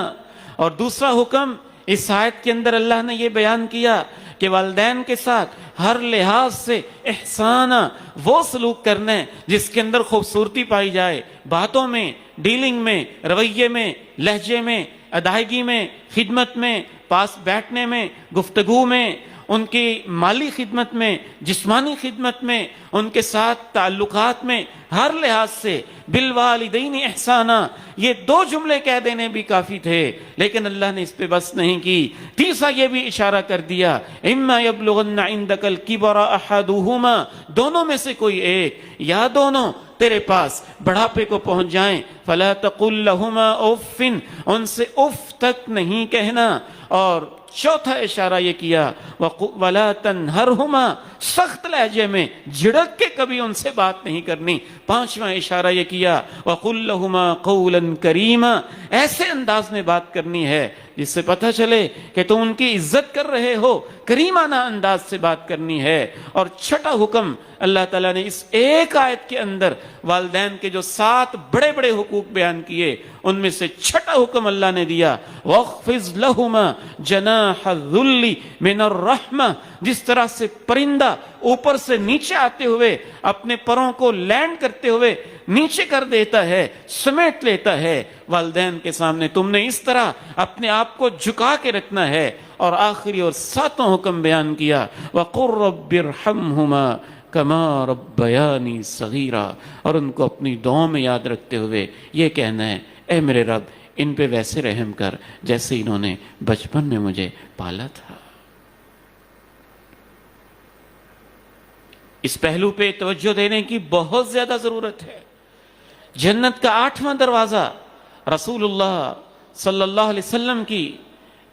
اور دوسرا حکم اس آیت کے اندر اللہ نے یہ بیان کیا کہ کہ والدین کے ساتھ ہر لحاظ سے احسانہ وہ سلوک کرنا ہے جس کے اندر خوبصورتی پائی جائے، باتوں میں، ڈیلنگ میں، رویے میں، لہجے میں، ادائیگی میں، خدمت میں، پاس بیٹھنے میں، گفتگو میں، ان کی مالی خدمت میں، جسمانی خدمت میں، ان کے ساتھ تعلقات میں، ہر لحاظ سے بالوالدین احسانہ. یہ 2 جملے کہہ دینے بھی کافی تھے، لیکن اللہ نے اس پہ بس نہیں کی. تیسرا یہ بھی اشارہ کر دیا، اما یبلغن عندک الکبر احدہما، دونوں میں سے کوئی ایک یا دونوں تیرے پاس بڑھاپے کو پہنچ جائیں، فلا تقل لہما اف، ان سے اف تک نہیں کہنا. اور چوتھا اشارہ یہ کیا، وَلَا تَنْهَرْهُمَا، سخت لہجے میں جھڑک کے کبھی ان سے بات نہیں کرنی. پانچواں اشارہ یہ کیا، وَقُلْ لَهُمَا قَوْلًا كَرِيمًا، ایسے انداز میں بات کرنی ہے جس سے پتہ چلے کہ تم ان کی عزت کر رہے ہو، کریمانہ انداز سے بات کرنی ہے. اور چھٹا حکم اللہ تعالیٰ نے اس ایک آیت کے اندر والدین کے جو 7 بڑے بڑے حقوق بیان کیے، ان میں سے چھٹا حکم اللہ نے دیا، وَاخْفِضْ لَهُمَا جَنَاحَ الذُّلِّ مِنَ الرَّحْمَةِ، جس طرح سے پرندہ اوپر سے نیچے آتے ہوئے اپنے پروں کو لینڈ کرتے ہوئے نیچے کر دیتا ہے، سمیٹ لیتا ہے، والدین کے سامنے تم نے اس طرح اپنے آپ کو جھکا کے رکھنا ہے. اور آخری اور 7واں حکم بیان کیا، وَقُلْ رَبِّ ارْحَمْهُمَا كَمَا رَبَّيَانِي صَغِيرًا، اور ان کو اپنی دعاؤں میں یاد رکھتے ہوئے یہ کہنا ہے، اے میرے رب ان پہ ویسے رحم کر جیسے انہوں نے بچپن میں مجھے پالا تھا. اس پہلو پہ توجہ دینے کی بہت زیادہ ضرورت ہے. جنت کا 8واں دروازہ رسول اللہ صلی اللہ علیہ وسلم کی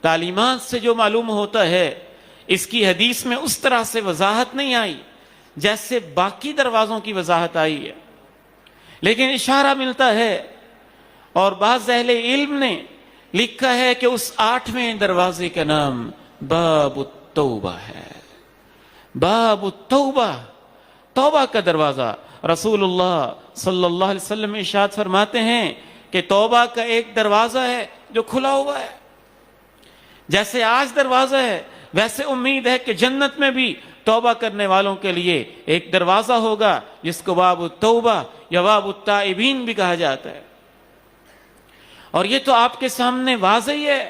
تعلیمات سے جو معلوم ہوتا ہے، اس کی حدیث میں اس طرح سے وضاحت نہیں آئی جیسے باقی دروازوں کی وضاحت آئی ہے، لیکن اشارہ ملتا ہے. اور بعض اہل علم نے لکھا ہے کہ اس 8ویں دروازے کا نام باب التوبہ ہے. باب التوبہ، توبہ کا دروازہ. رسول اللہ صلی اللہ علیہ وسلم ارشاد فرماتے ہیں کہ توبہ کا ایک دروازہ ہے جو کھلا ہوا ہے. جیسے آج دروازہ ہے، ویسے امید ہے کہ جنت میں بھی توبہ کرنے والوں کے لیے ایک دروازہ ہوگا جس کو باب التوبہ یا باب التائبین بھی کہا جاتا ہے. اور یہ تو آپ کے سامنے واضح ہے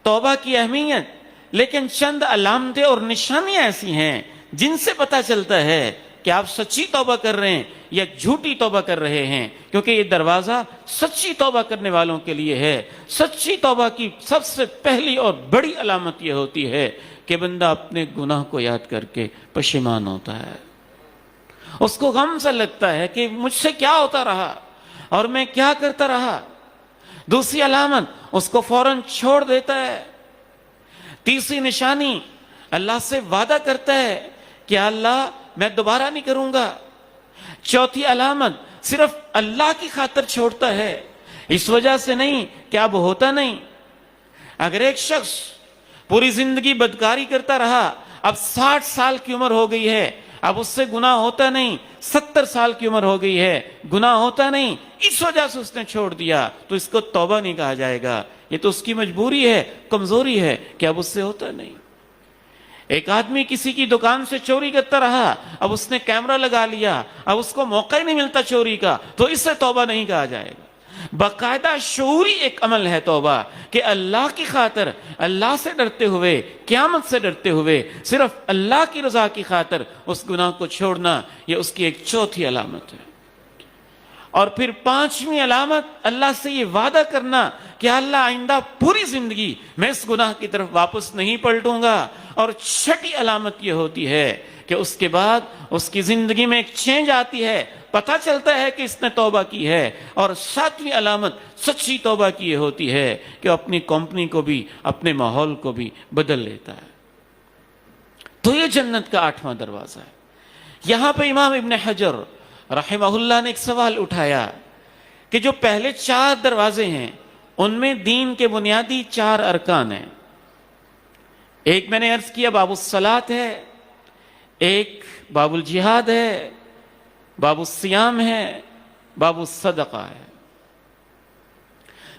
توبہ کی اہمیت، لیکن چند علامتیں اور نشانیاں ایسی ہیں جن سے پتہ چلتا ہے کہ آپ سچی توبہ کر رہے ہیں یا جھوٹی توبہ کر رہے ہیں، کیونکہ یہ دروازہ سچی توبہ کرنے والوں کے لیے ہے. سچی توبہ کی سب سے پہلی اور بڑی علامت یہ ہوتی ہے کہ بندہ اپنے گناہ کو یاد کر کے پشیمان ہوتا ہے. اس کو غم سا لگتا ہے کہ مجھ سے کیا ہوتا رہا اور میں کیا کرتا رہا. دوسری علامت، اس کو فوراً چھوڑ دیتا ہے. تیسری نشانی، اللہ سے وعدہ کرتا ہے کہ اللہ میں دوبارہ نہیں کروں گا. چوتھی علامت، صرف اللہ کی خاطر چھوڑتا ہے، اس وجہ سے نہیں کہ اب ہوتا نہیں. اگر ایک شخص پوری زندگی بدکاری کرتا رہا، اب 60 سال کی عمر ہو گئی ہے، اب اس سے گناہ ہوتا نہیں، 70 سال کی عمر ہو گئی ہے، گناہ ہوتا نہیں، اس وجہ سے اس نے چھوڑ دیا، تو اس کو توبہ نہیں کہا جائے گا. یہ تو اس کی مجبوری ہے، کمزوری ہے کہ اب اس سے ہوتا نہیں. ایک آدمی کسی کی دکان سے چوری کرتا رہا، اب اس نے کیمرہ لگا لیا، اب اس کو موقع ہی نہیں ملتا چوری کا، تو اس سے توبہ نہیں کہا جائے گا. باقاعدہ شعوری ایک عمل ہے توبہ کہ اللہ کی خاطر، اللہ سے ڈرتے ہوئے، قیامت سے ڈرتے ہوئے، صرف اللہ کی رضا کی خاطر اس گناہ کو چھوڑنا، یہ اس کی ایک چوتھی علامت ہے. اور پھر 5ویں علامت، اللہ سے یہ وعدہ کرنا کہ اللہ آئندہ پوری زندگی میں اس گناہ کی طرف واپس نہیں پلٹوں گا. اور 6ٹھی علامت یہ ہوتی ہے کہ اس کے بعد اس کی زندگی میں ایک چینج آتی ہے، پتہ چلتا ہے کہ اس نے توبہ کی ہے. اور 7ویں علامت سچی توبہ کی یہ ہوتی ہے کہ اپنی کمپنی کو بھی، اپنے ماحول کو بھی بدل لیتا ہے. تو یہ جنت کا 8واں دروازہ ہے. یہاں پہ امام ابن حجر رحمہ اللہ نے ایک سوال اٹھایا کہ جو پہلے 4 دروازے ہیں ان میں دین کے بنیادی 4 ارکان ہیں. ایک میں نے عرض کیا باب الصلاۃ ہے، ایک باب الجہاد ہے، باب الصیام ہے، باب الصدقہ ہے.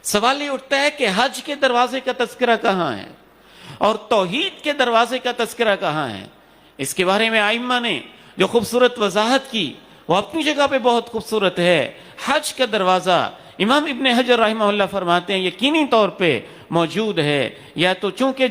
سوال یہ اٹھتا ہے کہ حج کے دروازے کا تذکرہ کہاں ہے؟ اور توحید کے دروازے کا تذکرہ کہاں ہے؟ اس کے بارے میں ائمہ نے جو خوبصورت وضاحت کی وہ اپنی جگہ پہ بہت خوبصورت ہے۔ حج کا دروازہ امام ابن حجر رحمہ اللہ فرماتے ہیں یقینی طور پہ موجود ہے، یا تو چونکہ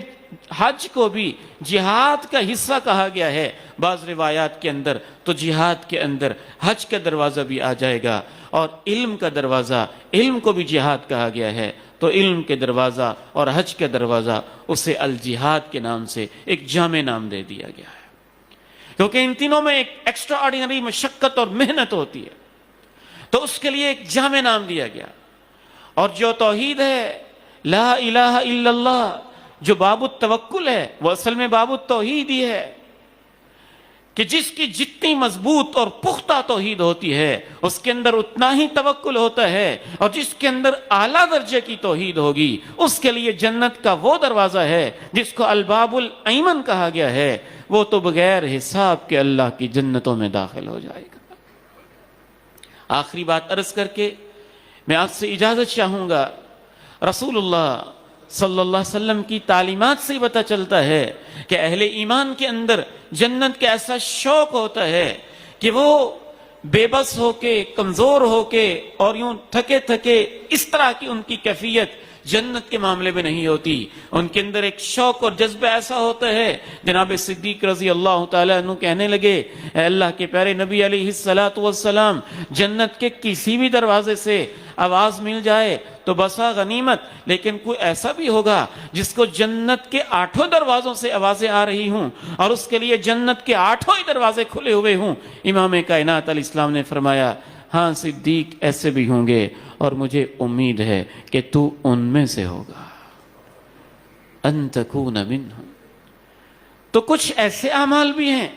حج کو بھی جہاد کا حصہ کہا گیا ہے بعض روایات کے اندر، تو جہاد کے اندر حج کا دروازہ بھی آ جائے گا، اور علم کا دروازہ، علم کو بھی جہاد کہا گیا ہے، تو علم کے دروازہ اور حج کا دروازہ اسے الجہاد کے نام سے ایک جامع نام دے دیا گیا ہے، کیونکہ ان تینوں میں ایک ایکسٹرا آرڈینری مشقت اور محنت ہوتی ہے، تو اس کے لیے ایک جامع نام دیا گیا۔ اور جو توحید ہے، لا الہ الا اللہ، جو باب التوکل ہے، وہ اصل میں باب التوحید ہی ہے، کہ جس کی جتنی مضبوط اور پختہ توحید ہوتی ہے اس کے اندر اتنا ہی توکل ہوتا ہے، اور جس کے اندر اعلیٰ درجے کی توحید ہوگی اس کے لیے جنت کا وہ دروازہ ہے جس کو الباب الایمن کہا گیا ہے، وہ تو بغیر حساب کے اللہ کی جنتوں میں داخل ہو جائے گا۔ آخری بات عرض کر کے میں آپ سے اجازت چاہوں گا، رسول اللہ صلی اللہ علیہ وسلم کی تعلیمات سے پتہ چلتا ہے کہ اہل ایمان کے اندر جنت کا ایسا شوق ہوتا ہے کہ وہ بے بس ہو کے، کمزور ہو کے اور یوں تھکے تھکے اس طرح کی ان کی کیفیت جنت کے معاملے میں نہیں ہوتی۔ ان کے اندر ایک شوق اور جذبہ ایسا ہوتا ہے، جناب صدیق رضی اللہ تعالیٰ عنہ کہنے لگے، اے اللہ کے پیارے نبی علیہ السلام، جنت کے کسی بھی دروازے سے آواز مل جائے تو بسا غنیمت، لیکن کوئی ایسا بھی ہوگا جس کو جنت کے 8 دروازوں سے آوازیں آ رہی ہوں اور اس کے لیے جنت کے 8 ہی دروازے کھلے ہوئے ہوں۔ امام کائنات علیہ السلام نے فرمایا، ہاں صدیق ایسے بھی ہوں گے، اور مجھے امید ہے کہ تو ان میں سے ہوگا، ان تکون منہم۔ تو کچھ ایسے اعمال بھی ہیں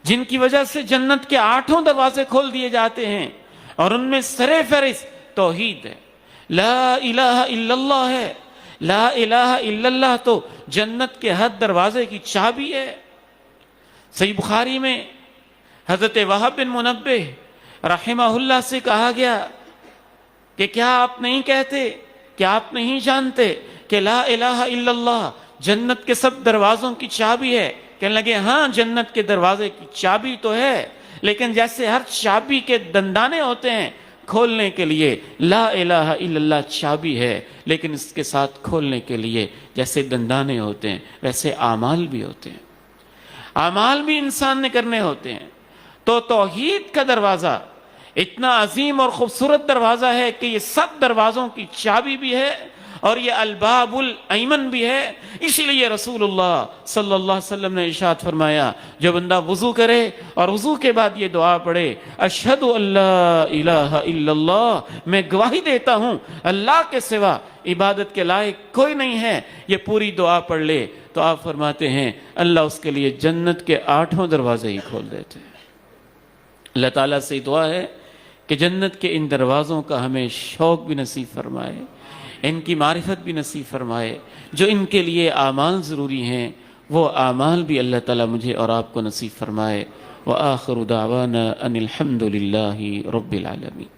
جن کی وجہ سے جنت کے 8 دروازے کھول دیے جاتے ہیں، اور ان میں سر فہرست توحید ہے، لا الہ الا اللہ ہے۔ لا الہ الا اللہ تو جنت کے ہر دروازے کی چابی ہے۔ صحیح بخاری میں حضرت وہب بن منبہ رحمہ اللہ سے کہا گیا کہ کیا آپ نہیں کہتے، کیا آپ نہیں جانتے کہ لا الہ الا اللہ جنت کے سب دروازوں کی چابی ہے؟ کہنے لگے ہاں جنت کے دروازے کی چابی تو ہے، لیکن جیسے ہر چابی کے دندانے ہوتے ہیں کھولنے کے لیے، لا الہ الا اللہ چابی ہے، لیکن اس کے ساتھ کھولنے کے لیے جیسے دندانے ہوتے ہیں ویسے اعمال بھی ہوتے ہیں، اعمال بھی انسان نے کرنے ہوتے ہیں۔ تو توحید کا دروازہ اتنا عظیم اور خوبصورت دروازہ ہے کہ یہ سب دروازوں کی چابی بھی ہے اور یہ الباب الایمن بھی ہے۔ اسی لیے رسول اللہ صلی اللہ علیہ وسلم نے ارشاد فرمایا، جو بندہ وضو کرے اور وضو کے بعد یہ دعا پڑھے، اشہد ان لا الہ الا اللہ، میں گواہی دیتا ہوں اللہ کے سوا عبادت کے لائق کوئی نہیں ہے، یہ پوری دعا پڑھ لے تو آپ فرماتے ہیں اللہ اس کے لیے جنت کے 8 دروازے ہی کھول دیتے ہیں۔ اللہ تعالیٰ سے دعا ہے کہ جنت کے ان دروازوں کا ہمیں شوق بھی نصیب فرمائے، ان کی معرفت بھی نصیب فرمائے، جو ان کے لیے اعمال ضروری ہیں وہ اعمال بھی اللہ تعالیٰ مجھے اور آپ کو نصیب فرمائے۔ وآخر دعوانا ان الحمد للہ رب العالمین۔